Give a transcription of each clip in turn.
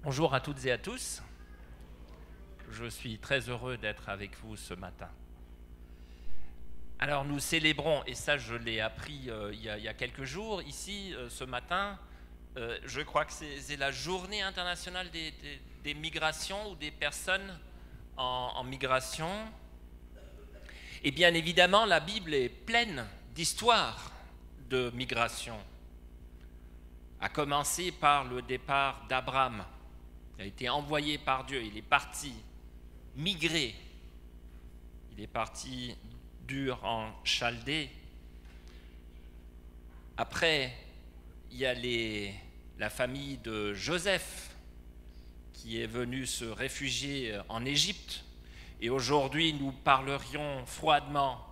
Bonjour à toutes et à tous. Je suis très heureux d'être avec vous ce matin. Alors nous célébrons, et ça je l'ai appris il y a quelques jours, ici ce matin, je crois que c'est la journée internationale des migrations ou des personnes en migration. Et bien évidemment, la Bible est pleine d'histoires de migration, à commencer par le départ d'Abraham. Il a été envoyé par Dieu, il est parti migrer, il est parti d'Ur en Chaldée. Après, il y a la famille de Joseph qui est venue se réfugier en Égypte. Et aujourd'hui, nous parlerions froidement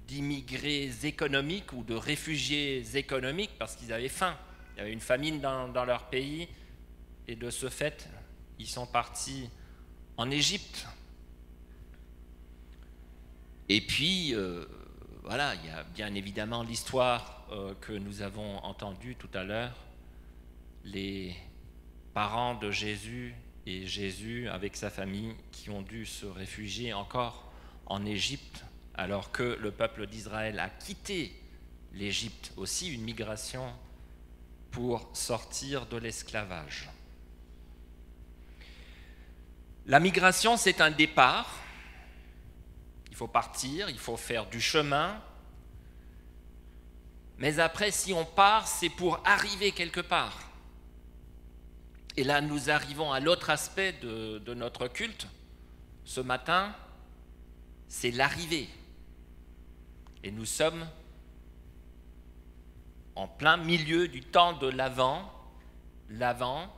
d'immigrés économiques ou de réfugiés économiques parce qu'ils avaient faim. Il y avait une famine dans leur pays. Et de ce fait, ils sont partis en Égypte. Et puis, voilà, il y a bien évidemment l'histoire que nous avons entendue tout à l'heure, les parents de Jésus et Jésus avec sa famille qui ont dû se réfugier encore en Égypte, alors que le peuple d'Israël a quitté l'Égypte, aussi une migration pour sortir de l'esclavage. La migration, c'est un départ. Il faut partir, il faut faire du chemin. Mais après, si on part, c'est pour arriver quelque part. Et là, nous arrivons à l'autre aspect de notre culte. Ce matin, c'est l'arrivée. Et nous sommes en plein milieu du temps de l'Avent. L'Avent,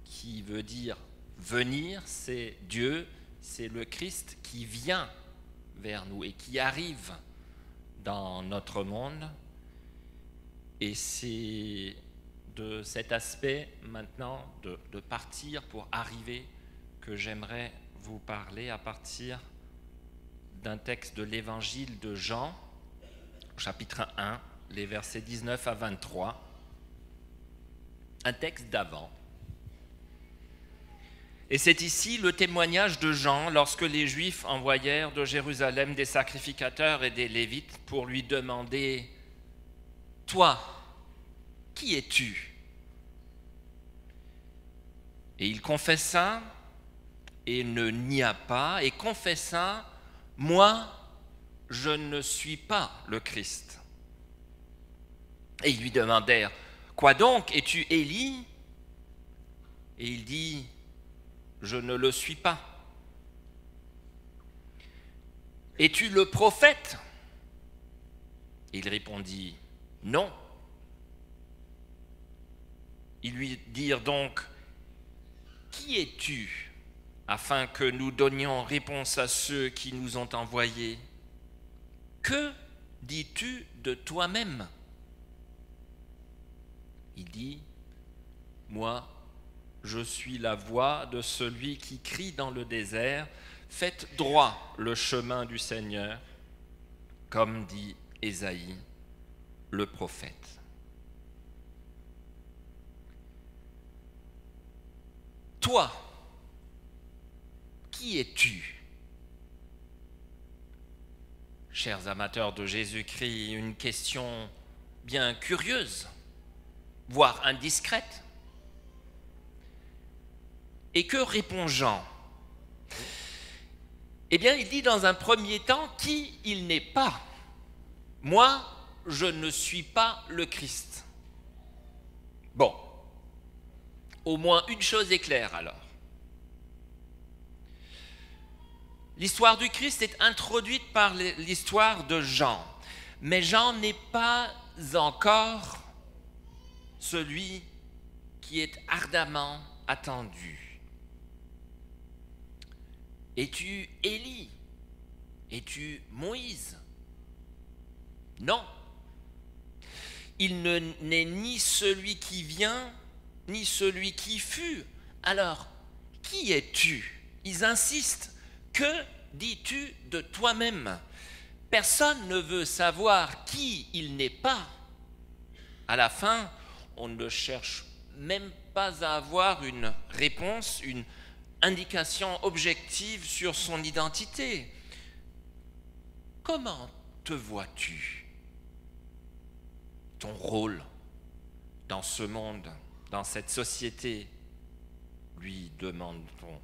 qui veut dire venir, c'est Dieu, c'est le Christ qui vient vers nous et qui arrive dans notre monde. Et c'est de cet aspect maintenant de partir pour arriver que j'aimerais vous parler à partir d'un texte de l'évangile de Jean, chapitre 1, les versets 19 à 23, un texte d'avant. Et c'est ici le témoignage de Jean lorsque les Juifs envoyèrent de Jérusalem des sacrificateurs et des Lévites pour lui demander « Toi, qui es-tu » Et il confessa et ne nia pas et confessa « Moi, je ne suis pas le Christ ». Et ils lui demandèrent « Quoi donc, es-tu Élie » Et il dit « Je ne le suis pas. » « Es-tu le prophète » Il répondit « Non. » Ils lui dirent donc « Qui es-tu » afin que nous donnions réponse à ceux qui nous ont envoyés. « Que dis-tu de toi-même » Il dit « Moi, je suis la voix de celui qui crie dans le désert, faites droit le chemin du Seigneur, comme dit Ésaïe, le prophète. Toi, qui es-tu ? Chers amateurs de Jésus-Christ, une question bien curieuse, voire indiscrète. Et que répond Jean ? Eh bien, il dit dans un premier temps qui il n'est pas. Moi, je ne suis pas le Christ. Bon, au moins une chose est claire alors. L'histoire du Christ est introduite par l'histoire de Jean. Mais Jean n'est pas encore celui qui est ardemment attendu. Es-tu Élie? Es-tu Moïse? Non. Il n'est ni celui qui vient, ni celui qui fut. Alors, qui es-tu? Ils insistent. Que dis-tu de toi-même? Personne ne veut savoir qui il n'est pas. À la fin, on ne cherche même pas à avoir une réponse, une indication objective sur son identité. Comment te vois-tu? Ton rôle dans ce monde, dans cette société, lui demande-t-on.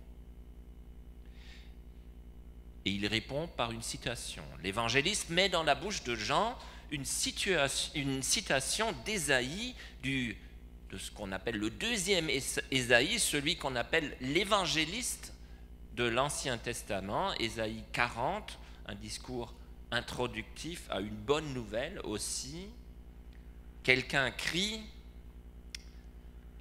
Et il répond par une citation. L'évangéliste met dans la bouche de Jean une citation d'Ésaïe, de ce qu'on appelle le deuxième Ésaïe, celui qu'on appelle l'évangéliste de l'Ancien Testament, Ésaïe 40, un discours introductif à une bonne nouvelle aussi. Quelqu'un crie: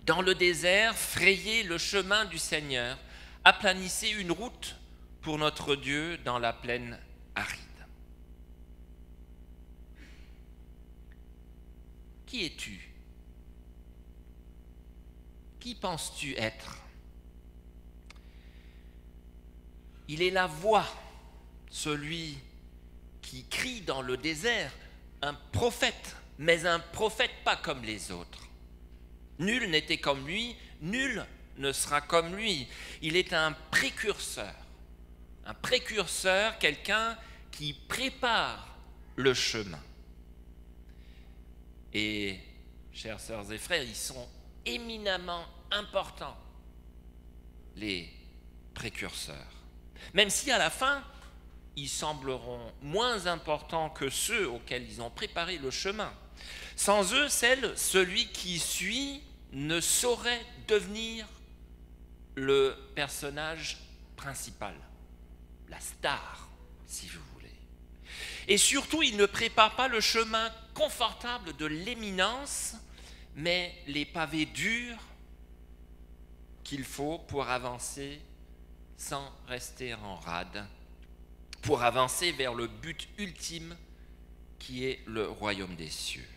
dans le désert, frayez le chemin du Seigneur, aplanissez une route pour notre Dieu dans la plaine aride. Qui es-tu? Qui penses-tu être? Il est la voix, celui qui crie dans le désert, un prophète, mais un prophète pas comme les autres. Nul n'était comme lui, nul ne sera comme lui. Il est un précurseur, quelqu'un qui prépare le chemin. Et, chères sœurs et frères, ils sont éminemment importants, les précurseurs. Même si à la fin, ils sembleront moins importants que ceux auxquels ils ont préparé le chemin. Sans eux, celui qui suit ne saurait devenir le personnage principal, la star, si vous voulez. Et surtout, il ne prépare pas le chemin confortable de l'éminence, mais les pavés durs qu'il faut pour avancer sans rester en rade, pour avancer vers le but ultime qui est le royaume des cieux.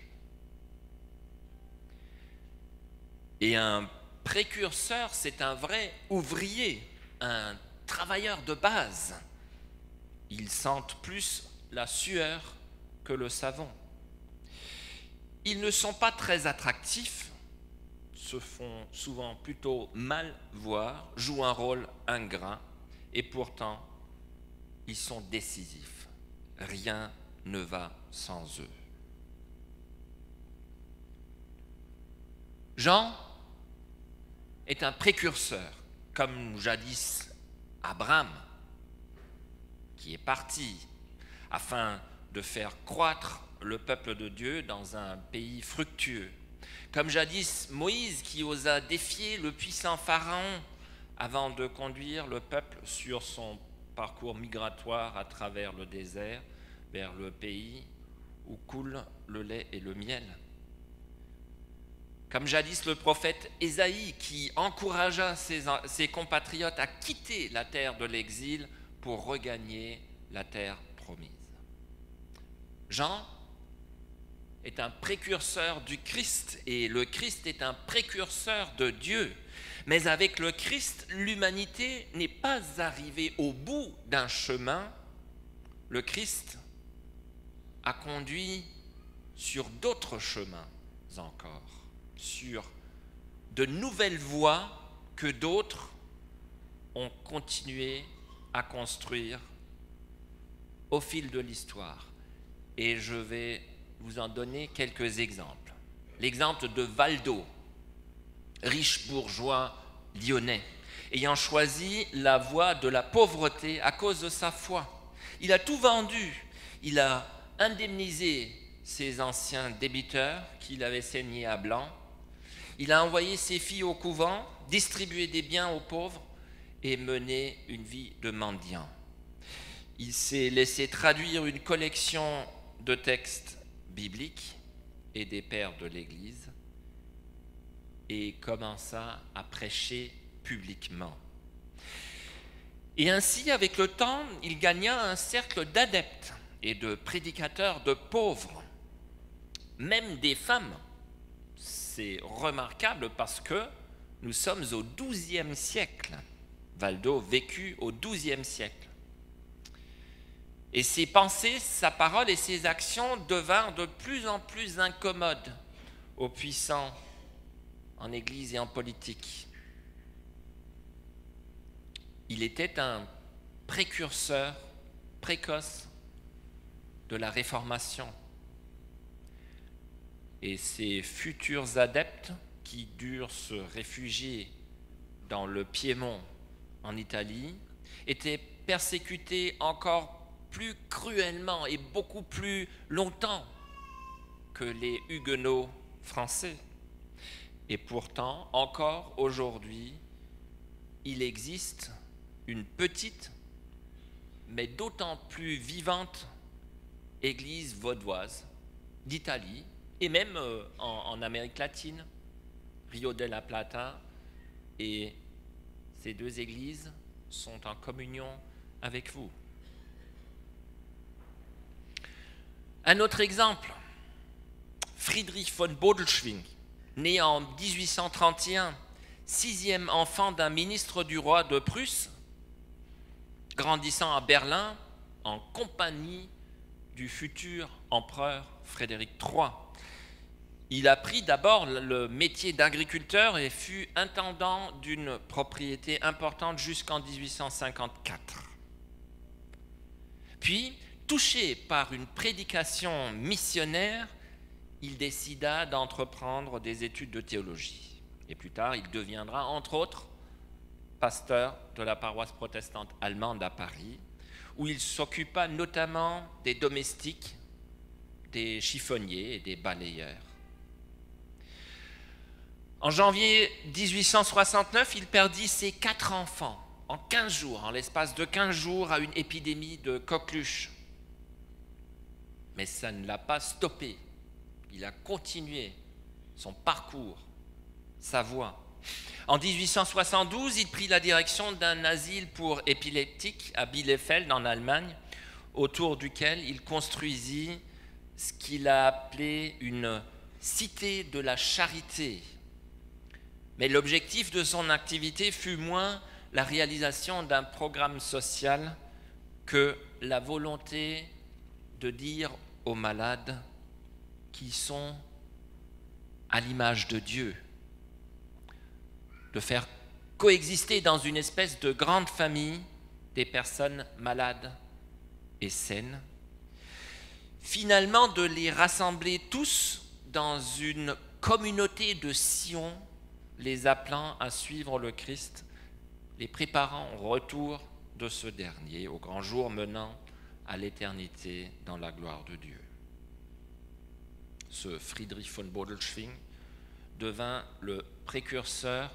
Et un précurseur, c'est un vrai ouvrier, un travailleur de base. Ils sentent plus la sueur que le savon. Ils ne sont pas très attractifs, se font souvent plutôt mal voir, jouent un rôle ingrat, et pourtant, ils sont décisifs. Rien ne va sans eux. Jean est un précurseur, comme jadis Abraham, qui est parti afin de faire croître le peuple de Dieu dans un pays fructueux. Comme jadis Moïse, qui osa défier le puissant Pharaon avant de conduire le peuple sur son parcours migratoire à travers le désert vers le pays où coule le lait et le miel. Comme jadis le prophète Ésaïe, qui encouragea ses compatriotes à quitter la terre de l'exil pour regagner la terre promise. Jean est un précurseur du Christ, et le Christ est un précurseur de Dieu. Mais avec le Christ, l'humanité n'est pas arrivée au bout d'un chemin. Le Christ a conduit sur d'autres chemins encore, sur de nouvelles voies que d'autres ont continué à construire au fil de l'histoire. Et je vais vous en donner quelques exemples. L'exemple de Valdo, riche bourgeois lyonnais, ayant choisi la voie de la pauvreté à cause de sa foi. Il a tout vendu, il a indemnisé ses anciens débiteurs qu'il avait saignés à blanc, il a envoyé ses filles au couvent, distribué des biens aux pauvres et mené une vie de mendiant. Il s'est laissé traduire une collection de textes bibliques et des pères de l'Église et commença à prêcher publiquement. Et ainsi, avec le temps, il gagna un cercle d'adeptes et de prédicateurs de pauvres, même des femmes. C'est remarquable parce que nous sommes au XIIe siècle. Valdo vécut au XIIe siècle. Et ses pensées, sa parole et ses actions devinrent de plus en plus incommodes aux puissants en Église et en politique. Il était un précurseur précoce de la Réformation. Et ses futurs adeptes, qui durent se réfugier dans le Piémont en Italie, étaient persécutés encore plus cruellement et beaucoup plus longtemps que les huguenots français. Et pourtant, encore aujourd'hui, il existe une petite, mais d'autant plus vivante église vaudoise d'Italie, et même en Amérique latine, Rio de la Plata, et ces deux églises sont en communion avec vous. Un autre exemple, Friedrich von Bodelschwingh, né en 1831, sixième enfant d'un ministre du roi de Prusse, grandissant à Berlin en compagnie du futur empereur Frédéric III. Il apprit d'abord le métier d'agriculteur et fut intendant d'une propriété importante jusqu'en 1854. Puis, touché par une prédication missionnaire, il décida d'entreprendre des études de théologie. Et plus tard, il deviendra, entre autres, pasteur de la paroisse protestante allemande à Paris, où il s'occupa notamment des domestiques, des chiffonniers et des balayeurs. En janvier 1869, il perdit ses 4 enfants en 15 jours, en l'espace de 15 jours, à une épidémie de coqueluche. Mais ça ne l'a pas stoppé. Il a continué son parcours, sa voie. En 1872, il prit la direction d'un asile pour épileptiques à Bielefeld, en Allemagne, autour duquel il construisit ce qu'il a appelé une cité de la charité. Mais l'objectif de son activité fut moins la réalisation d'un programme social que la volonté de dire aux malades qui sont à l'image de Dieu, de faire coexister dans une espèce de grande famille des personnes malades et saines, finalement de les rassembler tous dans une communauté de sillons, les appelant à suivre le Christ, les préparant au retour de ce dernier, au grand jour menant à l'éternité dans la gloire de Dieu. Ce Friedrich von Bodelschwingh devint le précurseur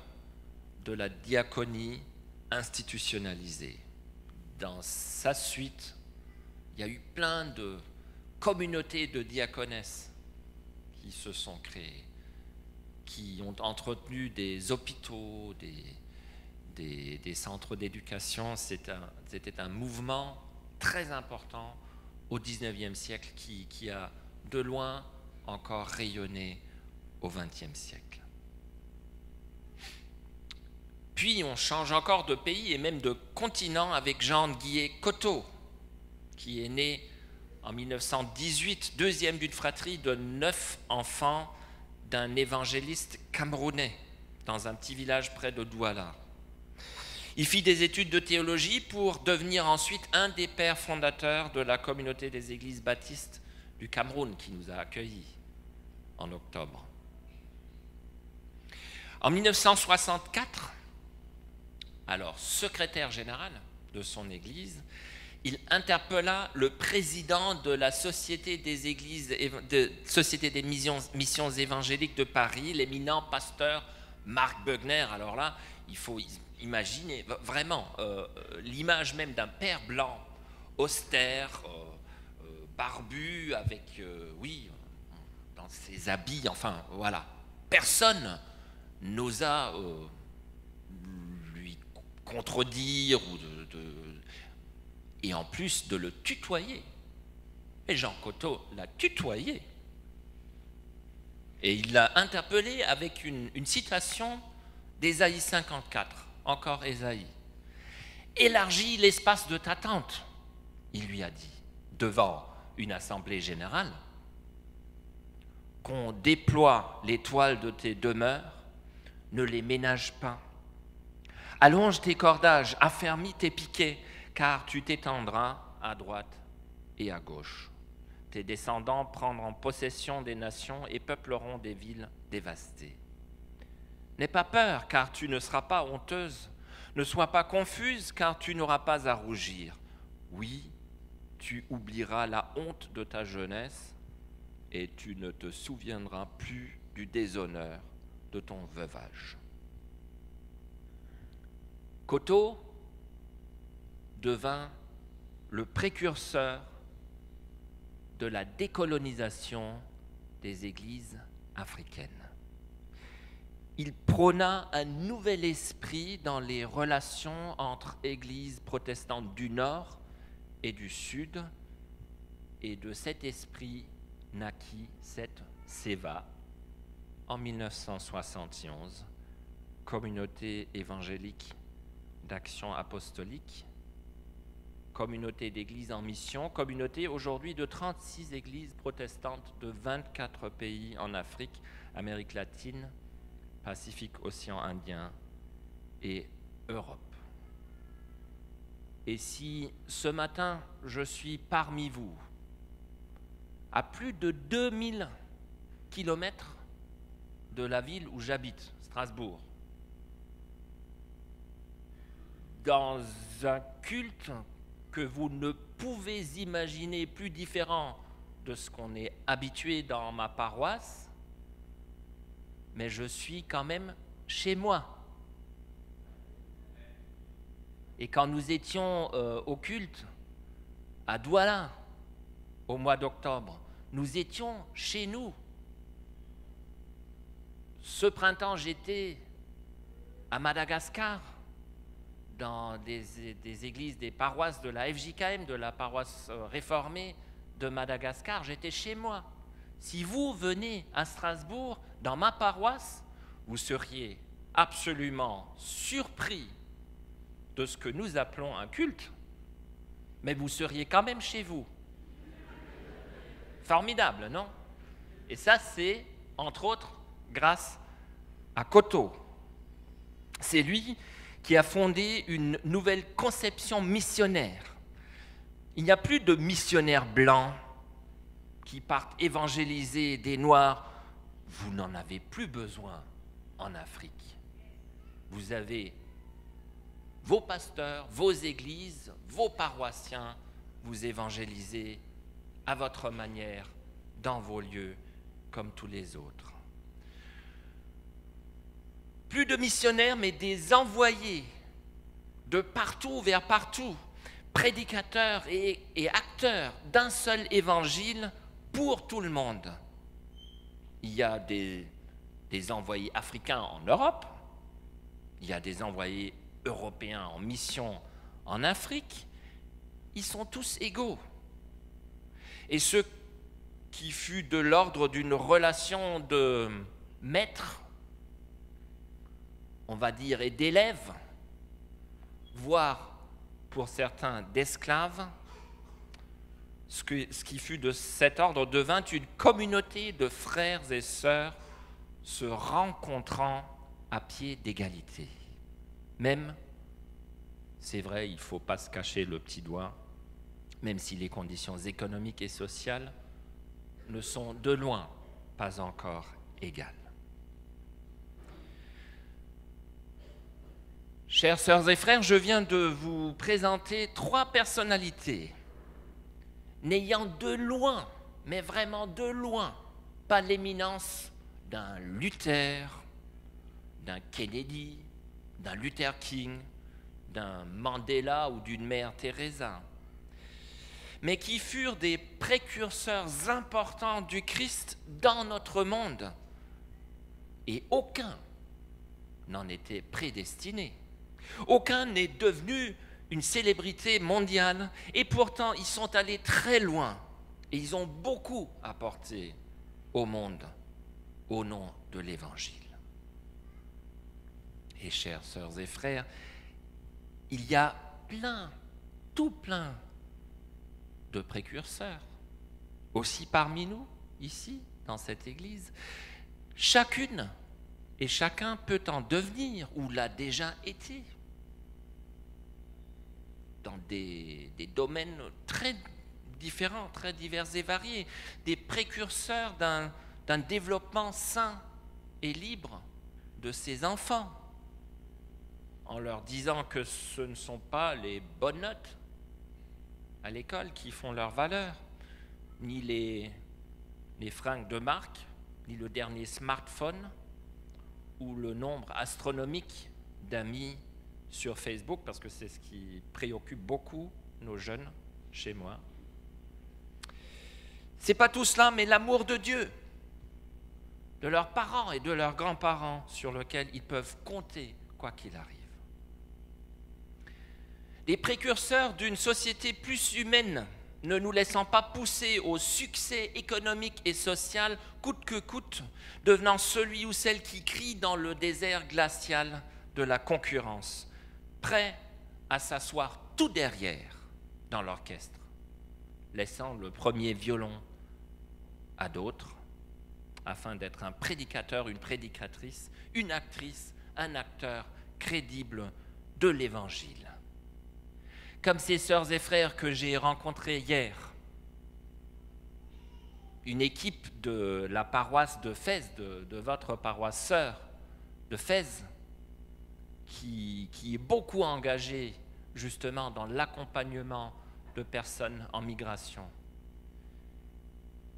de la diaconie institutionnalisée. Dans sa suite, il y a eu plein de communautés de diaconesses qui se sont créées, qui ont entretenu des hôpitaux, des centres d'éducation. C'était un mouvement très important au XIXe siècle qui a de loin encore rayonné au XXe siècle. Puis on change encore de pays et même de continent avec Jean Guillet Coteau, qui est né en 1918, deuxième d'une fratrie de 9 enfants d'un évangéliste camerounais dans un petit village près de Douala. Il fit des études de théologie pour devenir ensuite un des pères fondateurs de la communauté des églises baptistes du Cameroun qui nous a accueillis en octobre. En 1964, alors secrétaire général de son église, il interpella le président de la Société des missions évangéliques de Paris, l'éminent pasteur Marc Bögner. Alors là, il faut imaginer vraiment l'image même d'un père blanc, austère, barbu, avec, dans ses habits, enfin voilà. Personne n'osa lui contredire ou et en plus de le tutoyer. Et Jean Cocteau l'a tutoyé. Et il l'a interpellé avec une citation d'Ésaïe 54, encore Ésaïe. « Élargis l'espace de ta tente », il lui a dit, devant une assemblée générale. « Qu'on déploie les toiles de tes demeures, ne les ménage pas. Allonge tes cordages, affermis tes piquets, car tu t'étendras à droite et à gauche. Tes descendants prendront possession des nations et peupleront des villes dévastées. N'aie pas peur, car tu ne seras pas honteuse. Ne sois pas confuse, car tu n'auras pas à rougir. Oui, tu oublieras la honte de ta jeunesse et tu ne te souviendras plus du déshonneur de ton veuvage. » Cocteau devint le précurseur de la décolonisation des églises africaines. Il prôna un nouvel esprit dans les relations entre églises protestantes du Nord et du Sud, et de cet esprit naquit cette SEVA en 1971, Communauté évangélique d'action apostolique, communauté d'églises en mission, communauté aujourd'hui de 36 églises protestantes de 24 pays en Afrique, Amérique latine, Pacifique, Océan Indien et Europe. Et si ce matin je suis parmi vous, à plus de 2000 kilomètres de la ville où j'habite, Strasbourg, dans un culte que vous ne pouvez imaginer plus différent de ce qu'on est habitué dans ma paroisse, mais je suis quand même chez moi. Et quand nous étions au culte à Douala, au mois d'octobre, nous étions chez nous. Ce printemps, j'étais à Madagascar, dans des églises, des paroisses de la FJKM, de la paroisse réformée de Madagascar. J'étais chez moi. Si vous venez à Strasbourg, dans ma paroisse, vous seriez absolument surpris de ce que nous appelons un culte, mais vous seriez quand même chez vous. Formidable, non? Et ça, c'est, entre autres, grâce à Cocteau. C'est lui qui a fondé une nouvelle conception missionnaire. Il n'y a plus de missionnaires blancs qui partent évangéliser des Noirs. Vous n'en avez plus besoin en Afrique. Vous avez vos pasteurs, vos églises, vos paroissiens, vous évangélisez à votre manière, dans vos lieux, comme tous les autres. Plus de missionnaires, mais des envoyés de partout vers partout, prédicateurs et acteurs d'un seul évangile pour tout le monde. Il y a des envoyés africains en Europe, il y a des envoyés européens en mission en Afrique, ils sont tous égaux. Et ce qui fut de l'ordre d'une relation de maître, on va dire, et d'élèves, voire pour certains d'esclaves, ce qui fut de cet ordre devint une communauté de frères et sœurs se rencontrant à pied d'égalité. Même, c'est vrai, il ne faut pas se cacher le petit doigt, même si les conditions économiques et sociales ne sont de loin pas encore égales. Chères sœurs et frères, je viens de vous présenter 3 personnalités n'ayant de loin, mais vraiment de loin, pas l'éminence d'un Luther, d'un Kennedy, d'un Luther King, d'un Mandela ou d'une mère Teresa, mais qui furent des précurseurs importants du Christ dans notre monde. Et aucun n'en était prédestiné. Aucun n'est devenu une célébrité mondiale, et pourtant ils sont allés très loin et ils ont beaucoup apporté au monde au nom de l'Évangile. Et chères sœurs et frères, il y a tout plein de précurseurs, aussi parmi nous, ici, dans cette église. Chacune et chacun peut en devenir ou l'a déjà été dans des domaines très différents, très divers et variés, des précurseurs d'un développement sain et libre de ses enfants, en leur disant que ce ne sont pas les bonnes notes à l'école qui font leur valeur, ni les fringues de marque, ni le dernier smartphone, ou le nombre astronomique d'amis sur Facebook, parce que c'est ce qui préoccupe beaucoup nos jeunes chez moi. C'est pas tout cela, mais l'amour de Dieu, de leurs parents et de leurs grands-parents, sur lequel ils peuvent compter quoi qu'il arrive. Les précurseurs d'une société plus humaine, ne nous laissant pas pousser au succès économique et social coûte que coûte, devenant celui ou celle qui crie dans le désert glacial de la concurrence, prêt à s'asseoir tout derrière dans l'orchestre, laissant le premier violon à d'autres, afin d'être un prédicateur, une prédicatrice, une actrice, un acteur crédible de l'Évangile. Comme ces sœurs et frères que j'ai rencontrés hier, une équipe de la paroisse de Fès, de votre paroisse sœur de Fès, qui est beaucoup engagée justement dans l'accompagnement de personnes en migration.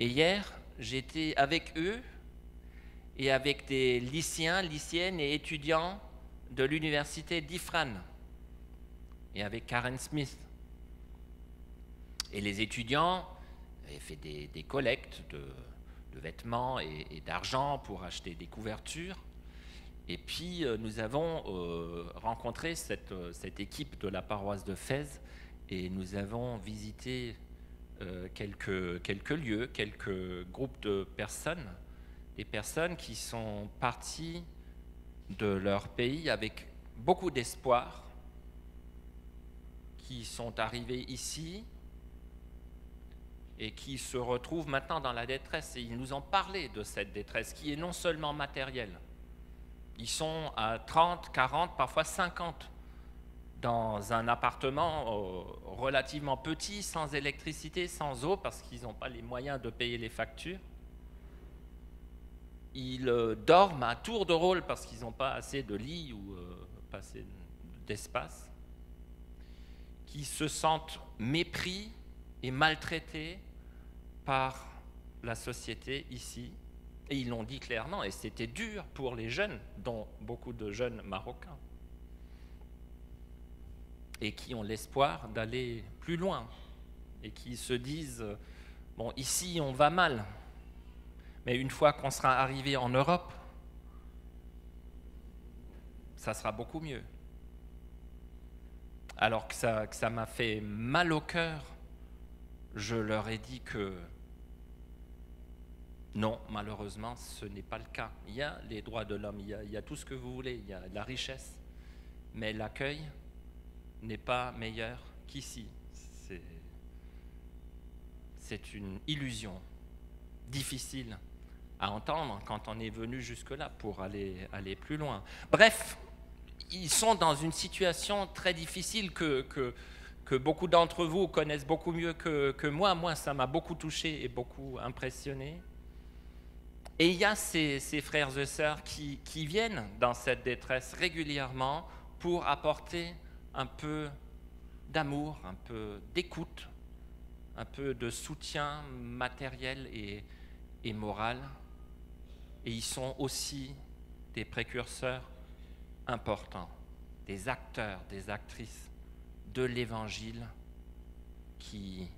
Et hier, j'étais avec eux et avec des lycéens, lycéennes et étudiants de l'université d'Ifrane, et avec Karen Smith. Et les étudiants avaient fait des collectes de vêtements et d'argent pour acheter des couvertures. Et puis nous avons rencontré cette équipe de la paroisse de Fès et nous avons visité quelques lieux, quelques groupes de personnes, des personnes qui sont parties de leur pays avec beaucoup d'espoir, qui sont arrivés ici et qui se retrouvent maintenant dans la détresse. Et ils nous ont parlé de cette détresse qui est non seulement matérielle. Ils sont à 30, 40, parfois 50 dans un appartement relativement petit, sans électricité, sans eau, parce qu'ils n'ont pas les moyens de payer les factures. Ils dorment à tour de rôle parce qu'ils n'ont pas assez de lits ou pas assez d'espace, qui se sentent mépris et maltraités par la société ici. Et ils l'ont dit clairement, et c'était dur pour les jeunes, dont beaucoup de jeunes Marocains, et qui ont l'espoir d'aller plus loin, et qui se disent, bon, ici on va mal, mais une fois qu'on sera arrivé en Europe, ça sera beaucoup mieux. Alors que ça m'a fait mal au cœur, je leur ai dit que non, malheureusement, ce n'est pas le cas. Il y a les droits de l'homme, il y a tout ce que vous voulez, il y a la richesse, mais l'accueil n'est pas meilleur qu'ici. C'est une illusion difficile à entendre quand on est venu jusque-là pour aller plus loin. Bref, ils sont dans une situation très difficile que beaucoup d'entre vous connaissent beaucoup mieux que moi. Moi, ça m'a beaucoup touché et beaucoup impressionné. Et il y a ces frères et sœurs qui viennent dans cette détresse régulièrement pour apporter un peu d'amour, un peu d'écoute, un peu de soutien matériel et moral. Et ils sont aussi des précurseurs importants, des acteurs, des actrices de l'Évangile qui,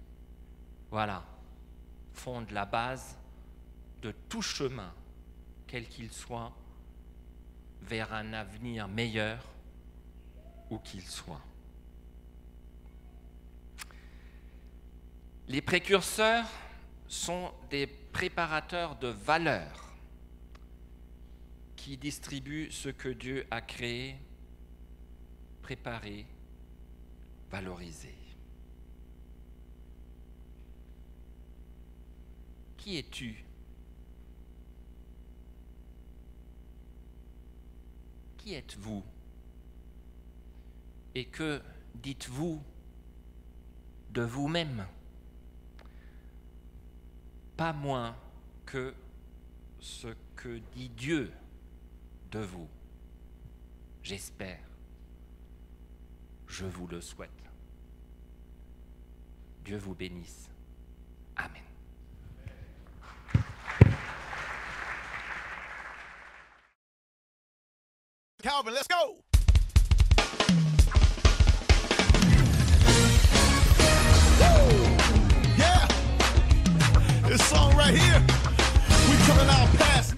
voilà, fondent la base de tout chemin, quel qu'il soit, vers un avenir meilleur où qu'il soit. Les précurseurs sont des préparateurs de valeurs qui distribuent ce que Dieu a créé, préparé, valorisé. Qui es-tu? Qui êtes-vous? Et que dites-vous de vous-même? Pas moins que ce que dit Dieu de vous. J'espère. Je vous le souhaite. Dieu vous bénisse. Amen. Calvin, let's go. Woo! Yeah. This song right here, we coming out past